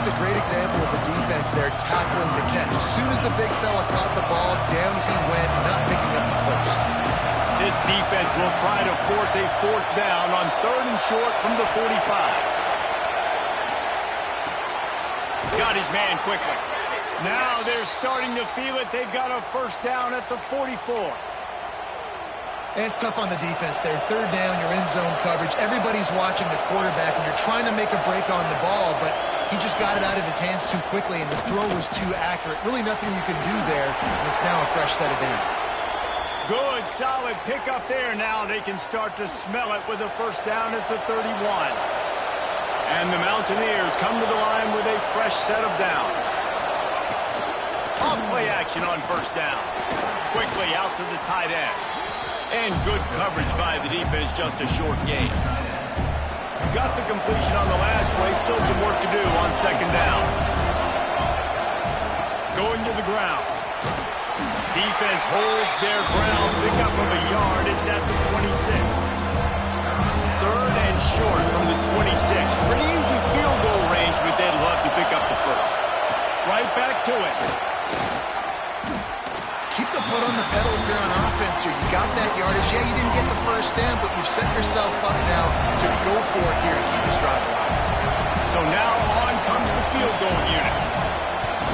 That's a great example of the defense there tackling the catch. As soon as the big fella caught the ball, down he went, not picking up the first. This defense will try to force a fourth down on 3rd and short from the 45. Got his man quickly. Now they're starting to feel it. They've got a first down at the 44. And it's tough on the defense there. 3rd down, you're in zone coverage. Everybody's watching the quarterback, and you're trying to make a break on the ball, but he just got it out of his hands too quickly, and the throw was too accurate. Really nothing you can do there, and it's now a fresh set of downs. Good, solid pickup there. Now they can start to smell it with a first down at the 31. And the Mountaineers come to the line with a fresh set of downs. Off play action on first down. Quickly out to the tight end. And good coverage by the defense, just a short gain. Got the completion on the last play, still some work to do on 2nd down. Going to the ground. Defense holds their ground, pick up of a yard, it's at the 26. 3rd and short from the 26. Pretty easy field goal range, but they'd love to pick up the first. Right back to it. Keep the foot on the pedal if you're on offense here. You got that yardage. Yeah, you didn't get the first down, but you've set yourself up now to go for it here and keep this drive alive. So now on comes the field goal unit.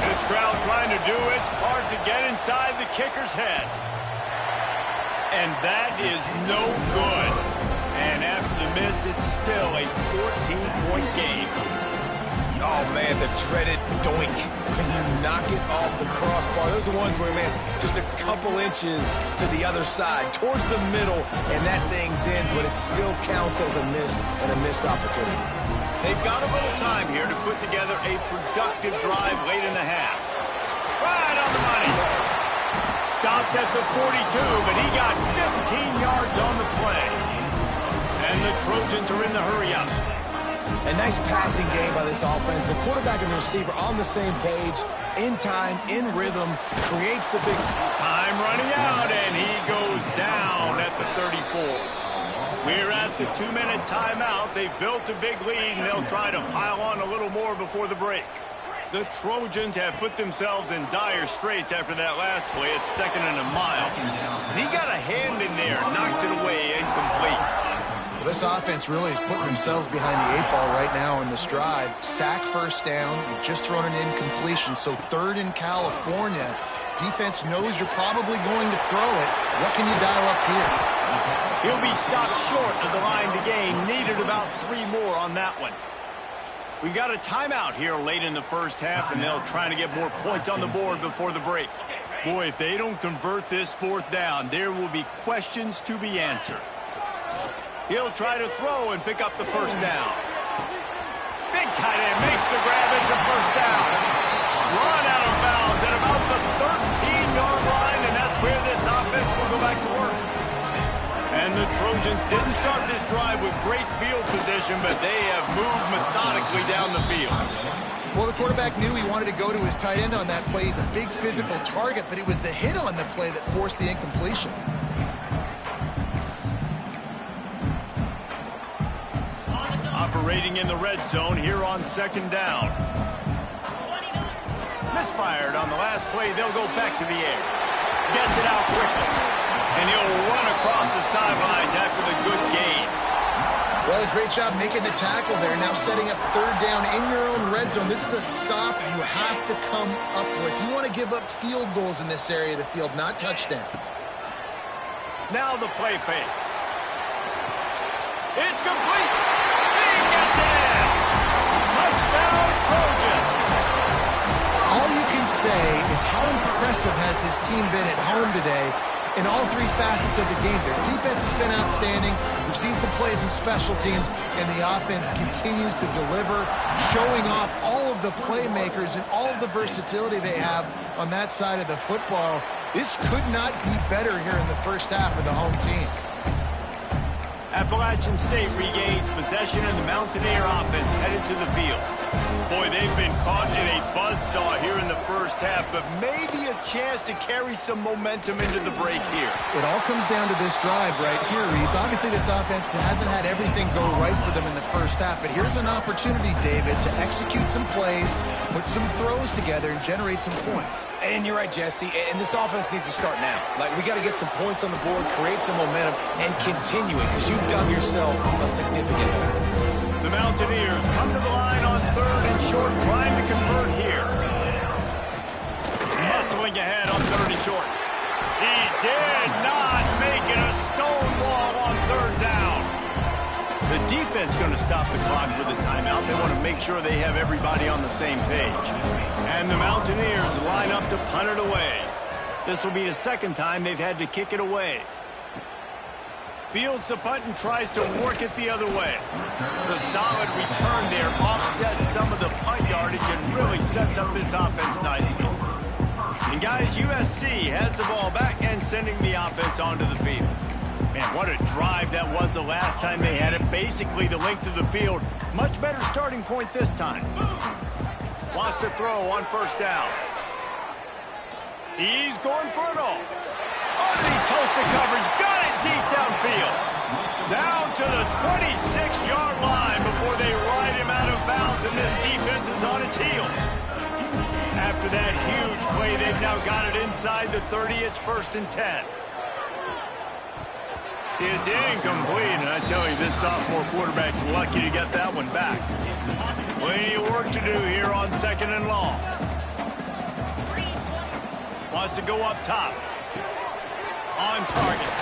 This crowd trying to do its part to get inside the kicker's head. And that is no good. And after the miss, it's still a 14-point game. Oh, man, the dreaded doink when you knock it off the crossbar. Those are ones where, man, just a couple inches to the other side, towards the middle, and that thing's in, but it still counts as a miss and a missed opportunity. They've got a little time here to put together a productive drive late in the half. Right on the money. Stopped at the 42, but he got 15 yards on the play. And the Trojans are in the hurry-up. A nice passing game by this offense. The quarterback and the receiver on the same page, in time, in rhythm, creates the big... Time running out, and he goes down at the 34. We're at the 2-minute timeout. They've built a big lead, and they'll try to pile on a little more before the break. The Trojans have put themselves in dire straits after that last play. It's 2nd and a mile. And he got a hand in there, knocks it away, incomplete. Well, this offense really is putting themselves behind the 8 ball right now in this drive. Sack first down. You've just thrown an incompletion, so 3rd in California. Defense knows you're probably going to throw it. What can you dial up here? He'll be stopped short of the line to gain. Needed about 3 more on that one. We've got a timeout here late in the first half, and they'll try to get more points on the board before the break. Boy, if they don't convert this 4th down, there will be questions to be answered. He'll try to throw and pick up the first down. Big tight end makes the grab. It's a first down. Run out of bounds at about the 13-yard line, and that's where this offense will go back to work. And the Trojans didn't start this drive with great field position, but they have moved methodically down the field. Well, the quarterback knew he wanted to go to his tight end on that play. He's a big physical target, but it was the hit on the play that forced the incompletion. Operating in the red zone here on 2nd down. Misfired on the last play. They'll go back to the air. Gets it out quickly. And he'll run across the sidelines after the good gain. Well, a great job making the tackle there. Now setting up 3rd down in your own red zone. This is a stop you have to come up with. You want to give up field goals in this area of the field, not touchdowns. Now the play fake. It's complete. He gets it in. Touchdown, Trojans. All you can say is how impressive has this team been at home today in all 3 facets of the game. Their defense has been outstanding. We've seen some plays in special teams, and the offense continues to deliver, showing off all of the playmakers and all of the versatility they have on that side of the football. This could not be better here in the first half for the home team. Appalachian State regains possession, and the Mountaineer offense headed to the field. Boy, they've been caught in a buzzsaw here in the first half, but maybe a chance to carry some momentum into the break here. It all comes down to this drive right here, Reese. Obviously, this offense hasn't had everything go right for them in the first half, but here's an opportunity, David, to execute some plays, put some throws together, and generate some points. And you're right, Jesse, and this offense needs to start now. Like, we got to get some points on the board, create some momentum, and continue it, because you've dug yourself a significant hole. The Mountaineers come to the line on 3rd and short, trying to convert here. Hustling ahead on 3rd and short. He did not make it a stone wall on 3rd down. The defense going to stop the clock with a timeout. They want to make sure they have everybody on the same page. And the Mountaineers line up to punt it away. This will be the second time they've had to kick it away. Fields the punt and tries to work it the other way. The solid return there offsets some of the punt yardage and really sets up this offense nicely. And guys, USC has the ball back and sending the offense onto the field. Man, what a drive that was the last time they had it. Basically the length of the field. Much better starting point this time. Wants to throw on 1st down. He's going for it all. Underneath toasted coverage. Got it deep downfield. Down to the 26-yard line before they ride him out of bounds, and this defense is on its heels. After that huge play, they've now got it inside the 30. It's 1st and 10. It's incomplete, and I tell you, this sophomore quarterback's lucky to get that one back. Plenty of work to do here on 2nd and long. Wants to go up top. On target.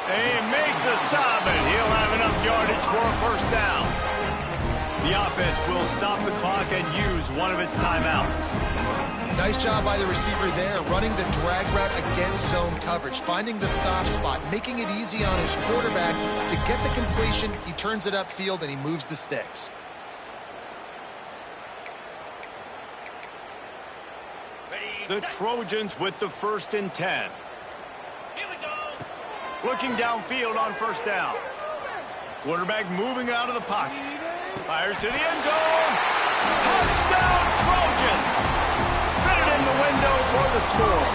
They make the stop, and he'll have enough yardage for a 1st down. The offense will stop the clock and use one of its timeouts. Nice job by the receiver there, running the drag route against zone coverage, finding the soft spot, making it easy on his quarterback to get the completion. He turns it upfield, and he moves the sticks. The Trojans with the 1st and 10. Looking downfield on 1st down. Quarterback moving out of the pocket. Fires to the end zone. Touchdown, Trojans! Fitted in the window for the score.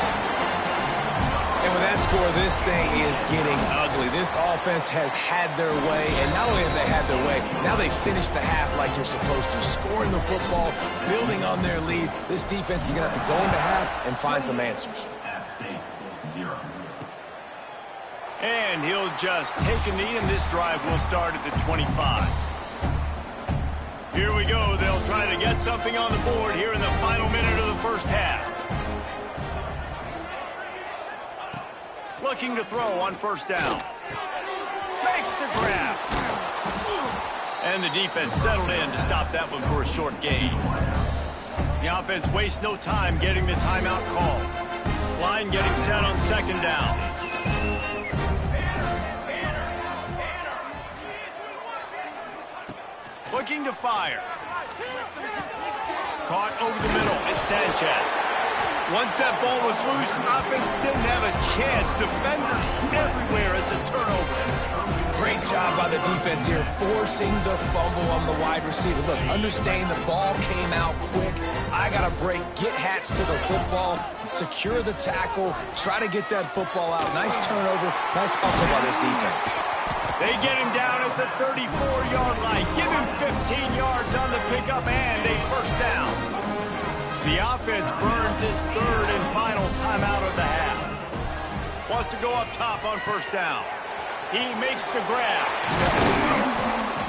And with that score, this thing is getting ugly. This offense has had their way, and not only have they had their way, now they finished the half like you're supposed to, scoring the football, building on their lead. This defense is going to have to go into half and find some answers. And he'll just take a knee, and this drive will start at the 25. Here we go. They'll try to get something on the board here in the final minute of the 1st half. Looking to throw on 1st down. Makes the grab. And the defense settled in to stop that one for a short gain. The offense wastes no time getting the timeout call. Line getting set on 2nd down. Looking to fire. Caught over the middle. It's Sanchez. Once that ball was loose, offense didn't have a chance. Defenders everywhere. It's a turnover. Great job by the defense here, forcing the fumble on the wide receiver. Look, understanding the ball came out quick. I got to break, get Hats to the football, secure the tackle, try to get that football out. Nice turnover. Nice hustle by this defense. They get him down at the 34-yard line. Give him 15 yards on the pickup and a 1st down. The offense burns his 3rd and final timeout of the half. Wants to go up top on 1st down. He makes the grab.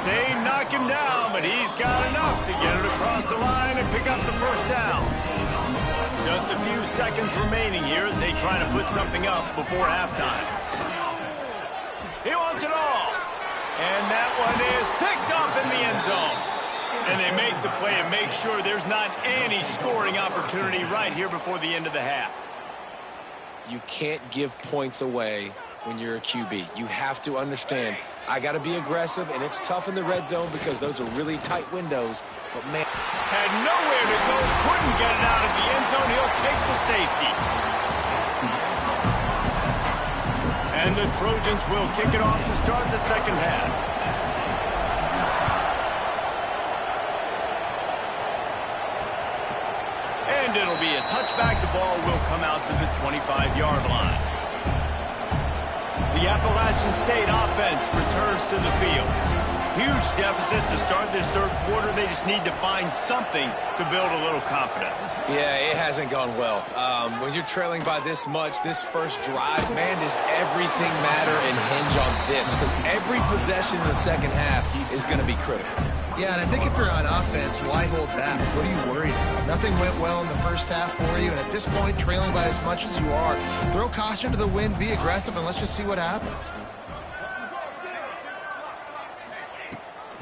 They knock him down, but he's got enough to get it across the line and pick up the 1st down. Just a few seconds remaining here as they try to put something up before halftime. He wants it all. And that one is picked up in the end zone. And they make the play and make sure there's not any scoring opportunity right here before the end of the half. You can't give points away when you're a QB. You have to understand, I got to be aggressive, and it's tough in the red zone because those are really tight windows. But, man, had nowhere to go, couldn't get it out of the end zone. He'll take the safety. And the Trojans will kick it off to start the 2nd half. And it'll be a touchback. The ball will come out to the 25-yard line. The Appalachian State offense returns to the field. Huge deficit to start this third quarter. They just need to find something to build a little confidence. Yeah, it hasn't gone well. When you're trailing by this much, this first drive, man, does everything matter and hinge on this? Because every possession in the second half is going to be critical. Yeah, and I think if you're on offense, why hold back? What are you worried about? Nothing went well in the first half for you, and at this point, trailing by as much as you are, throw caution to the wind, be aggressive, and let's just see what happens.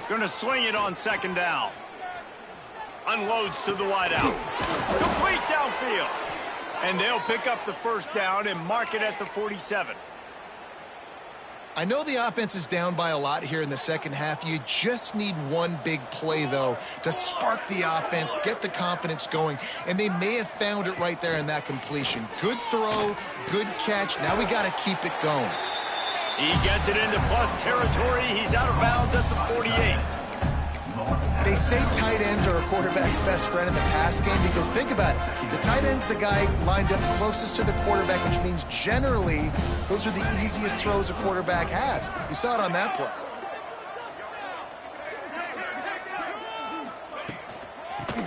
Going to swing it on second down. Unloads to the wideout. Complete downfield. And they'll pick up the first down and mark it at the 47. I know the offense is down by a lot here in the second half. You just need one big play, though, to spark the offense, get the confidence going, and they may have found it right there in that completion. Good throw, good catch. Now we got to keep it going. He gets it into plus territory. He's out of bounds at the 48. They say tight ends are a quarterback's best friend in the pass game because think about it. The tight end's the guy lined up closest to the quarterback, which means generally those are the easiest throws a quarterback has. You saw it on that play.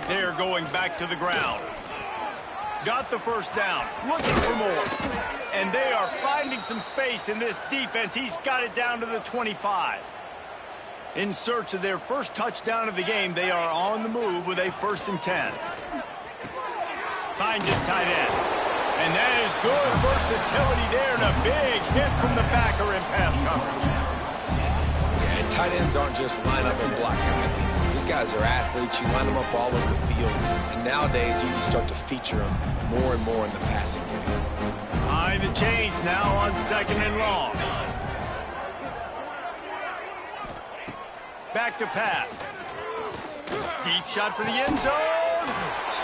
They're going back to the ground. Got the first down. Looking for more. And they are finding some space in this defense. He's got it down to the 25. In search of their first touchdown of the game, they are on the move with a 1st and 10. Finds his tight end. And that is good versatility there and a big hit from the backer in pass coverage. Yeah, and tight ends aren't just line up and block guys. These guys are athletes. You line them up all over the field. And nowadays, you can start to feature them more and more in the passing game. Behind the chains now on 2nd and long. Back to pass. Deep shot for the end zone.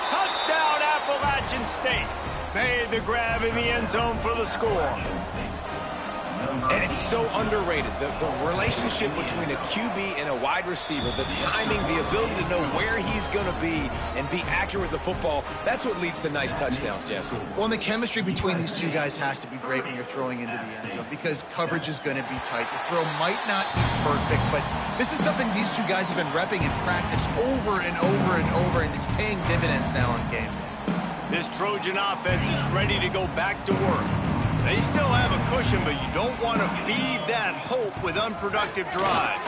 Touchdown, Appalachian State. Made the grab in the end zone for the score. And it's so underrated. The relationship between a QB and a wide receiver, the timing, the ability to know where he's going to be and be accurate with the football, that's what leads to nice touchdowns, Jesse. Well, and the chemistry between these two guys has to be great when you're throwing into the end zone because coverage is going to be tight. The throw might not be perfect, but this is something these two guys have been repping in practice over and over and over, and it's paying dividends now on game day. This Trojan offense is ready to go back to work. They still have a cushion, but you don't want to feed that hope with unproductive drives.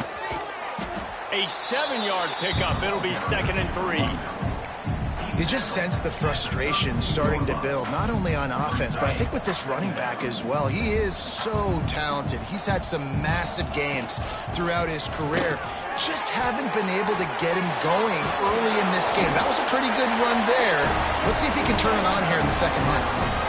A 7-yard pickup. It'll be 2nd and 3. You just sense the frustration starting to build, not only on offense, but I think with this running back as well. He is so talented. He's had some massive games throughout his career. Just haven't been able to get him going early in this game. That was a pretty good run there. Let's see if he can turn it on here in the second half.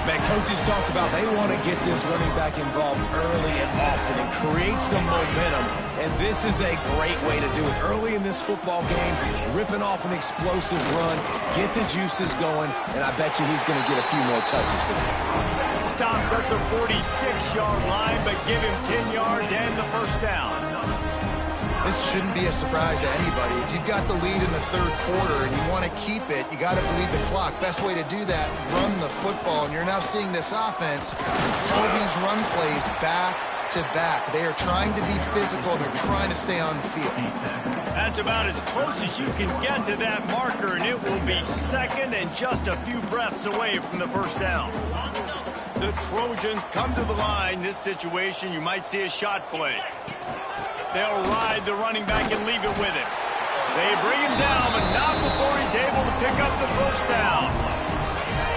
Man, coaches talked about they want to get this running back involved early and often and create some momentum, and this is a great way to do it. Early in this football game, ripping off an explosive run, get the juices going, and I bet you he's going to get a few more touches today. Stopped at the 46-yard line, but give him 10 yards and the first down. This shouldn't be a surprise to anybody. If you've got the lead in the third quarter and you want to keep it, you got to bleed the clock. Best way to do that, run the football. And you're now seeing this offense call these run plays back to back. They are trying to be physical. They're trying to stay on the field. That's about as close as you can get to that marker, and it will be 2nd and just a few breaths away from the first down. The Trojans come to the line. This situation, you might see a shot play. They'll ride the running back and leave it with him. They bring him down, but not before he's able to pick up the first down.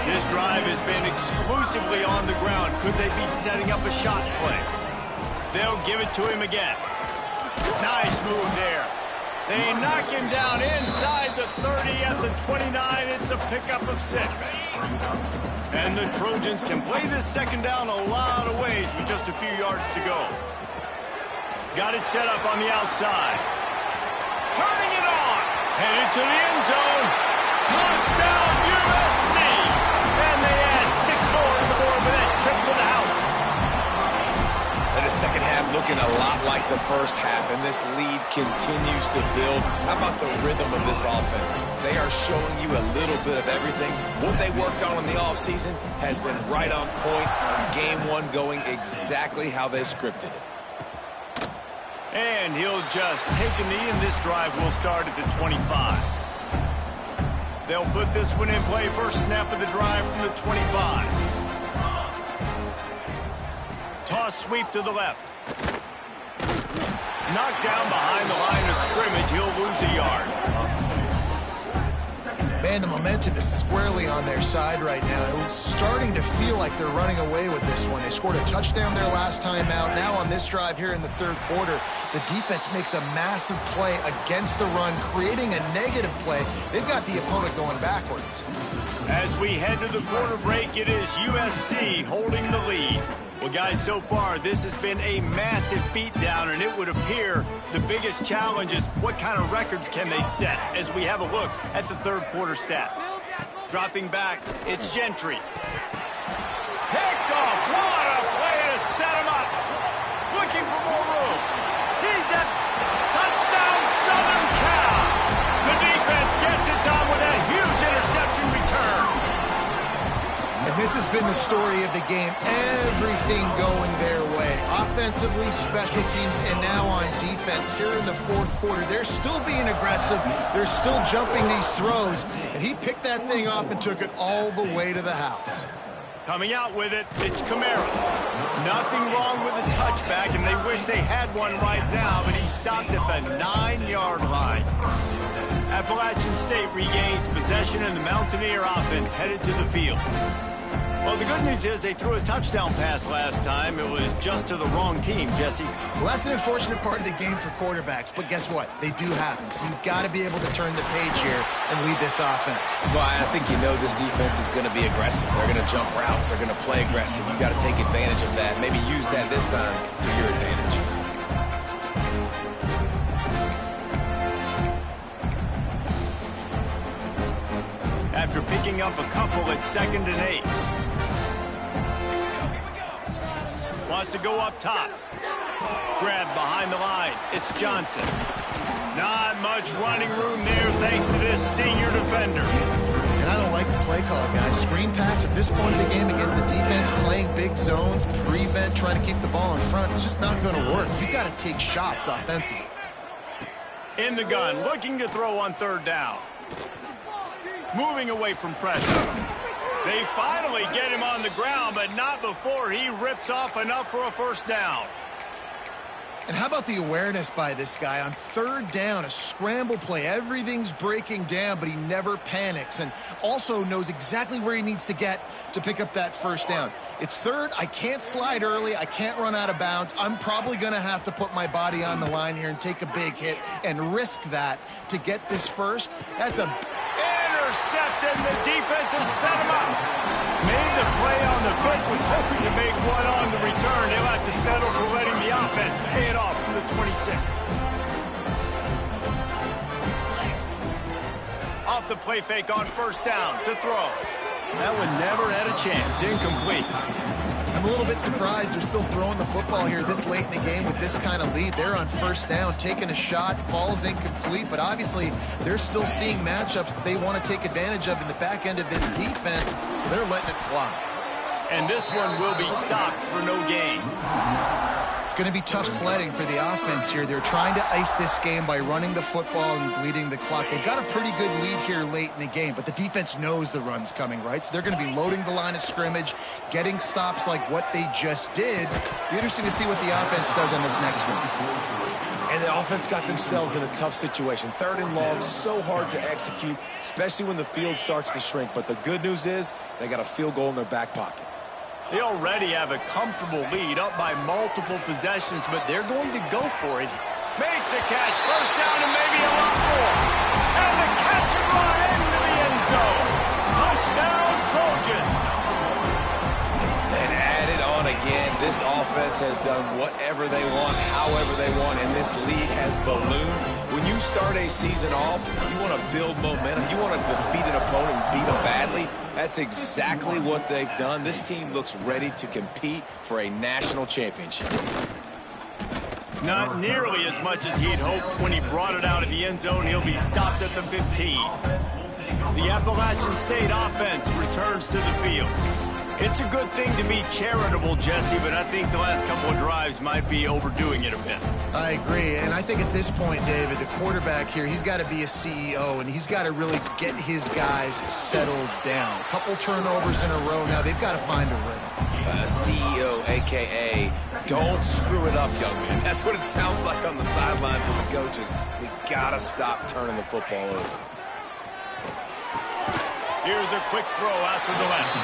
This drive has been exclusively on the ground. Could they be setting up a shot play? They'll give it to him again. Nice move there. They knock him down inside the 30 at the 29. It's a pickup of 6. And the Trojans can play this second down a lot of ways with just a few yards to go. Got it set up on the outside. Turning it on. Headed to the end zone. Touchdown, USC. And they add 6 more to the board with that trip to the house. And a Second half looking a lot like the first half, and this lead continues to build. How about the rhythm of this offense? They are showing you a little bit of everything. What they worked on in the offseason has been right on point, and game one going exactly how they scripted it. And he'll just take a knee, and this drive will start at the 25. They'll put this one in play. First snap of the drive from the 25. Toss sweep to the left. Knocked down behind the line of scrimmage. He'll lose a yard. Man, the momentum is squarely on their side right now. It was starting to feel like they're running away with this one. They scored a touchdown their last time out. Now on this drive here in the third quarter, the defense makes a massive play against the run, creating a negative play. They've got the opponent going backwards. As we head to the quarter break, it is USC holding the lead. Well, guys, so far, this has been a massive beatdown, and it would appear the biggest challenge is what kind of records can they set as we have a look at the third quarter stats. Dropping back, it's Gentry. Picked off. What a play to set him up. Looking for more room. He's at touchdown, Southern Cal. The defense gets it done with a huge interception return. And this has been the story of the game. Everything going their way. Offensively, special teams, and now on defense. Here in the fourth quarter, they're still being aggressive. They're still jumping these throws. And he picked that thing off and took it all the way to the house. Coming out with it, it's Kamara. Nothing wrong with the touchback, and they wish they had one right now, but he stopped at the 9-yard line. Appalachian State regains possession, and the Mountaineer offense headed to the field. Well, the good news is they threw a touchdown pass last time. It was just to the wrong team, Jesse. Well, that's an unfortunate part of the game for quarterbacks, but guess what? They do happen. So you've got to be able to turn the page here and lead this offense. Well, I think you know this defense is going to be aggressive. They're going to jump routes. They're going to play aggressive. You've got to take advantage of that. Maybe use that this time to your advantage. After picking up a couple at 2nd and 8. Wants to go up top. Grabbed behind the line. It's Johnson. Not much running room there thanks to this senior defender. And I don't like the play call, guys. Screen pass at this point of the game against the defense, playing big zones, prevent, trying to keep the ball in front. It's just not going to work. You've got to take shots offensively. In the gun, looking to throw on 3rd down. Moving away from pressure. They finally get him on the ground, but not before he rips off enough for a 1st down. And how about the awareness by this guy on 3rd down, a scramble play. Everything's breaking down, but he never panics and also knows exactly where he needs to get to pick up that 1st down. It's 3rd. I can't slide early. I can't run out of bounds. I'm probably going to have to put my body on the line here and take a big hit and risk that to get this 1st. That's a intercepted. The defense has set him up. Made the play on the foot, was hoping to make one on the return. They'll have to settle for letting the offense pay it off from the 26. Off the play fake on 1st down to throw. That one never had a chance. Incomplete. I'm a little bit surprised they're still throwing the football here this late in the game with this kind of lead. They're on 1st down, taking a shot, falls incomplete, but obviously they're still seeing matchups that they want to take advantage of in the back end of this defense, so they're letting it fly. And this one will be stopped for no gain. It's going to be tough sledding for the offense here. They're trying to ice this game by running the football and bleeding the clock. They've got a pretty good lead here late in the game, but the defense knows the run's coming, right? So they're going to be loading the line of scrimmage, getting stops like what they just did. Be interesting to see what the offense does on this next one. And the offense got themselves in a tough situation. 3rd and long, so hard to execute, especially when the field starts to shrink. But the good news is they got a field goal in their back pocket. They already have a comfortable lead, up by multiple possessions, but they're going to go for it. Makes a catch, 1st down and maybe a lot more. And the catch and run into the end zone. Touchdown, Trojans. And add it on again. This offense has done whatever they want, however they want, and this lead has ballooned. When you start a season off, you want to build momentum. You want to defeat an opponent and beat them badly. That's exactly what they've done. This team looks ready to compete for a national championship. Not nearly as much as he'd hoped when he brought it out of the end zone. He'll be stopped at the 15. The Appalachian State offense returns to the field. It's a good thing to be charitable, Jesse, but I think the last couple of drives might be overdoing it a bit. I agree, and I think at this point, David, the quarterback here, he's got to be a CEO, and he's got to really get his guys settled down. A couple turnovers in a row now. They've got to find a rhythm. CEO, a.k.a. don't screw it up, young man. That's what it sounds like on the sidelines with the coaches. We got to stop turning the football over. Here's a quick throw out to the left.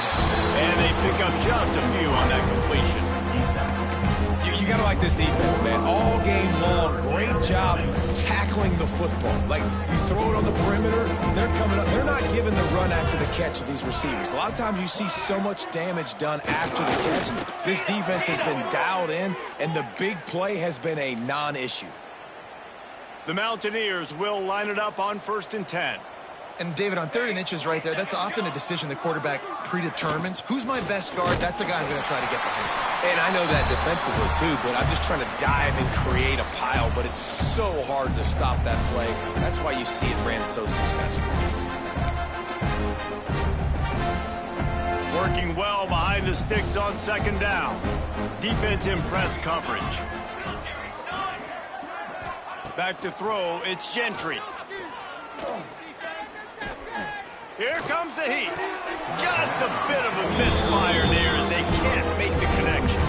And they pick up just a few on that completion. You got to like this defense, man. All game long, great job tackling the football. Like, you throw it on the perimeter, they're coming up. They're not giving the run after the catch of these receivers. A lot of times you see so much damage done after the catch. This defense has been dialed in, and the big play has been a non-issue. The Mountaineers will line it up on 1st and 10. And, David, on 3rd and inches right there, that's often a decision the quarterback predetermines. Who's my best guard? That's the guy I'm going to try to get behind. And I know that defensively, too, but I'm just trying to dive and create a pile, but it's so hard to stop that play. That's why you see it ran so successful. Working well behind the sticks on 2nd down. Defense in press coverage. Back to throw, it's Gentry. Here comes the heat. Just a bit of a misfire there as they can't make the connection.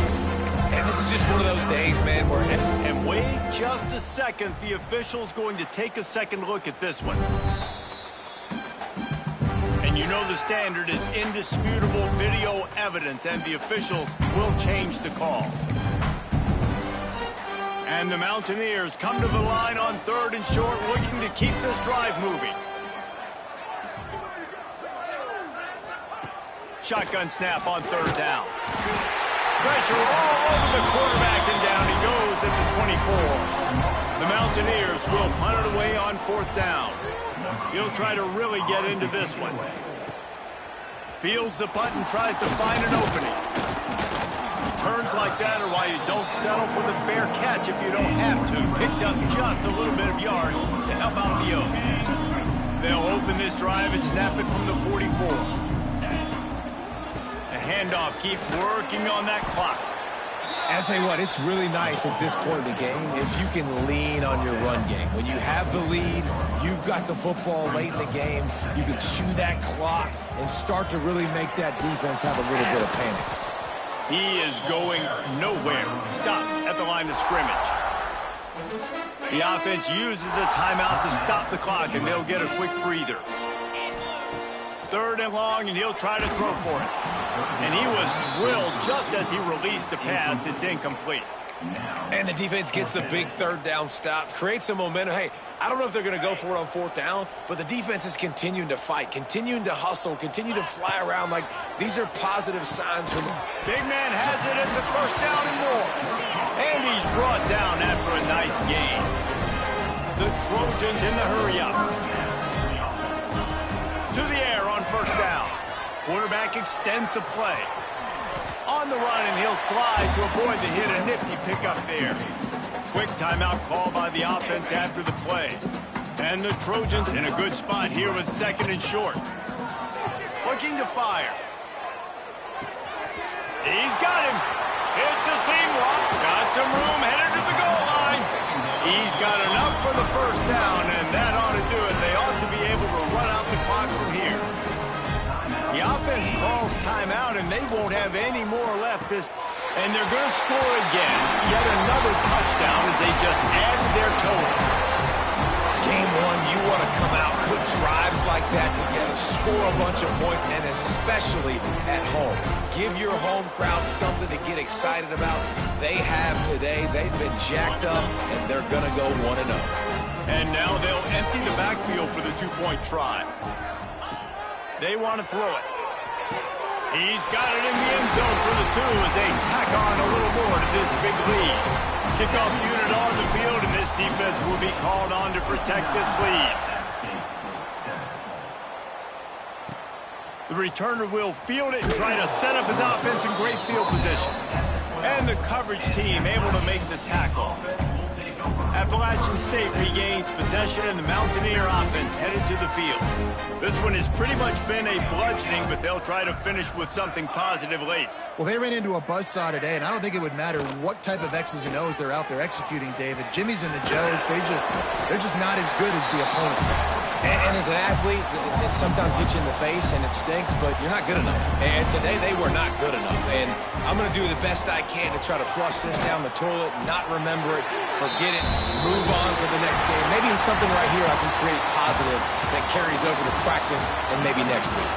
And this is just one of those days, man, where... And wait just a second. The official's going to take a second look at this one. And you know the standard is indisputable video evidence, and the officials will change the call. And the Mountaineers come to the line on 3rd and short, looking to keep this drive moving. Shotgun snap on 3rd down. Pressure all over the quarterback, and down he goes at the 24. The Mountaineers will punt it away on 4th down. He'll try to really get into this one. Fields the punt and tries to find an opening. Turns like that are why you don't settle for the fair catch if you don't have to. Picks up just a little bit of yards to help out the Oaks. They'll open this drive and snap it from the 44. Handoff, keep working on that clock. I'll tell you what, it's really nice at this point of the game if you can lean on your run game. When you have the lead, you've got the football late in the game, you can chew that clock and start to really make that defense have a little bit of panic. He is going nowhere. Stop at the line of scrimmage. The offense uses a timeout to stop the clock, and they'll get a quick breather. 3rd and long, and he'll try to throw for it. And he was drilled just as he released the pass. It's incomplete. And the defense gets the big 3rd down stop, creates some momentum. Hey, I don't know if they're going to go for it on 4th down, but the defense is continuing to fight, continuing to hustle, continue to fly around. Like, these are positive signs from them. Big man has it. It's a 1st down and more. And he's brought down after a nice gain. The Trojans in the hurry-up. To the air on 1st down. Quarterback extends the play. On the run, and he'll slide to avoid the hit. A nifty pickup there. Quick timeout call by the offense after the play. And the Trojans in a good spot here with 2nd and short. Looking to fire. He's got him. It's a seam walk. Got some room, headed to the goal line. He's got enough for the 1st down, and that ought to do it. They ought to be able to run out the clock from here. The offense calls timeout, and they won't have any more left this. And they're going to score again. Yet another touchdown as they just added their total. Game 1, you want to come out, put drives like that together, score a bunch of points, and especially at home. Give your home crowd something to get excited about. They have today. They've been jacked up, and they're going to go 1-0. And now they'll empty the backfield for the 2-point try. They want to throw it. He's got it in the end zone for the 2 as they tack on a little more to this big lead. Kickoff unit on the field, and this defense will be called on to protect this lead. The returner will field it and try to set up his offense in great field position. And the coverage team able to make the tackle. Appalachian State regains possession and the Mountaineer offense headed to the field. This one has pretty much been a bludgeoning, but they'll try to finish with something positive late. Well, they ran into a buzzsaw today, and I don't think it would matter what type of X's and O's they're out there executing, David. Jimmy's and the Joes, they're just not as good as the opponent. And as an athlete, it sometimes hits you in the face and it stinks, but you're not good enough. And today they were not good enough. And I'm going to do the best I can to try to flush this down the toilet, not remember it, forget it, move on for the next game. Maybe it's something right here I can create positive that carries over to practice and maybe next week.